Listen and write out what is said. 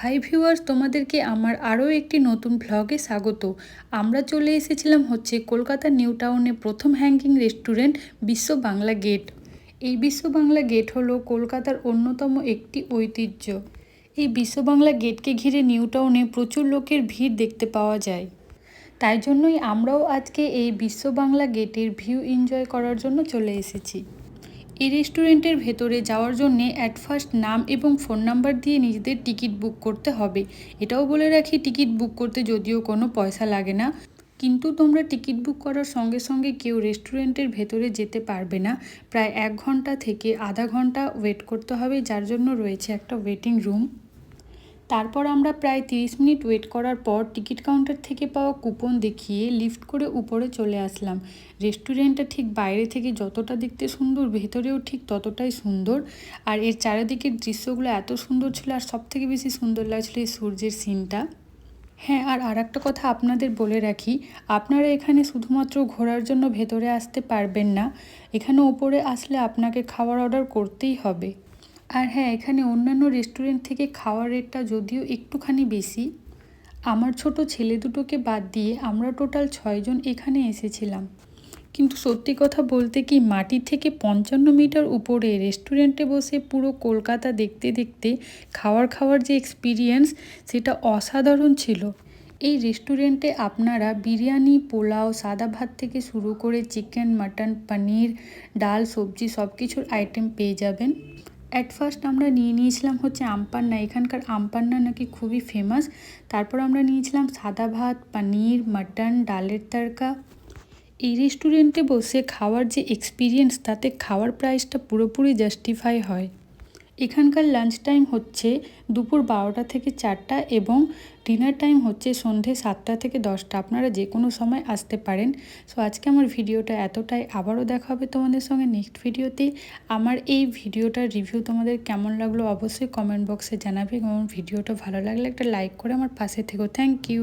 Hi viewers, তোমাদেরকে আমার আরও একটি নতুন ভ্লগে স্বাগত। আমরা চলে এসেছিলাম কলকাতা নিউ টাউনে প্রথম হ্যাঙ্গিং রেস্টুরেন্ট বিশ্ব বাংলা গেট। এই বিশ্ব বাংলা গেট হলো কলকাতার অন্যতম একটি ঐতিহ্য। এই বিশ্ব বাংলা গেটকে ঘিরে নিউ টাউনে প্রচুর লোকের ভিড় দেখতে পাওয়া যায়। তাই জন্যই আমরাও আজকে এই বিশ্ব বাংলা গেটের ভিউ এনজয় করার জন্য চলে এসেছি। এই রেস্টুরেন্টের ভেতরে যাওয়ার জন্যে অ্যাট ফার্স্ট নাম এবং ফোন নাম্বার দিয়ে নিজেদের টিকিট বুক করতে হবে। এটাও বলে রাখি, টিকিট বুক করতে যদিও কোনো পয়সা লাগে না, কিন্তু তোমরা টিকিট বুক করার সঙ্গে সঙ্গে কেউ রেস্টুরেন্টের ভেতরে যেতে পারবে না। প্রায় 1 ঘন্টা থেকে আধা ঘন্টা ওয়েট করতে হবে, যার জন্য রয়েছে একটা ওয়েটিং রুম। তারপর আমরা প্রায় 30 মিনিট ওয়েট করার পর টিকিট কাউন্টার থেকে পাওয়া কুপন দেখিয়ে লিফট করে উপরে চলে আসলাম। রেস্টুরেন্টটা ঠিক বাইরে থেকে যতটা দেখতে সুন্দর, ভেতরেও ঠিক ততটাই সুন্দর। আর এর চারিদিকের দৃশ্যগুলো এত সুন্দর ছিল, আর সবথেকে বেশি সুন্দর লাগছিল এই সূর্যের সিনটা। হ্যাঁ, আর একটা কথা আপনাদের বলে রাখি, আপনারা এখানে শুধুমাত্র ঘোরার জন্য ভেতরে আসতে পারবেন না। এখানে ওপরে আসলে আপনাকে খাবার অর্ডার করতেই হবে। আর হ্যাঁ, এখানে অন্যান্য রেস্টুরেন্ট থেকে খাওয়ার রেটটা যদিও একটুখানি বেশি। আমার ছোট ছেলে দুটোকে বাদ দিয়ে আমরা টোটাল 6 জন এখানে এসেছিলাম। কিন্তু সত্যি কথা বলতে কি, মাটি থেকে 55 মিটার উপরে রেস্টুরেন্টে বসে পুরো কলকাতা দেখতে দেখতে খাওয়ার যে এক্সপিরিয়েন্স, সেটা অসাধারণ ছিল। এই রেস্টুরেন্টে আপনারা বিরিয়ানি, পোলাও, সাদা ভাত থেকে শুরু করে চিকেন, মাটন, পনির, ডাল, সবজি সব কিছুর আইটেম পেয়ে যাবেন। অ্যাট ফার্স্ট আমরা নিয়েছিলাম আমপান্না। এখানকার আমপান্না নাকি খুবই ফেমাস। তারপর আমরা নিয়েছিলাম সাদা ভাত, পনির, মাটন, ডালের তড়কা। এই রেস্টুরেন্টে বসে খাওয়ার যে এক্সপিরিয়েন্স, তাতে খাওয়ার প্রাইসটা পুরোপুরি জাস্টিফাই হয়। এখানকার লাঞ্চ টাইম দুপুর 12টা থেকে 4টা এবং ডিনার টাইম সন্ধে 7টা থেকে 10টা। আপনারা যে কোনো সময় আসতে পারেন। সো আজকে আমার ভিডিওটা এতটাই। আবারও দেখা হবে তোমাদের সঙ্গে নেক্সট ভিডিওতে। আমার এই ভিডিওটার রিভিউ তোমাদের কেমন লাগলো অবশ্যই কমেন্ট বক্সে জানাবে, এবং ভিডিওটা ভালো লাগলে একটা লাইক করে আমার পাশে থেকো। Thank you.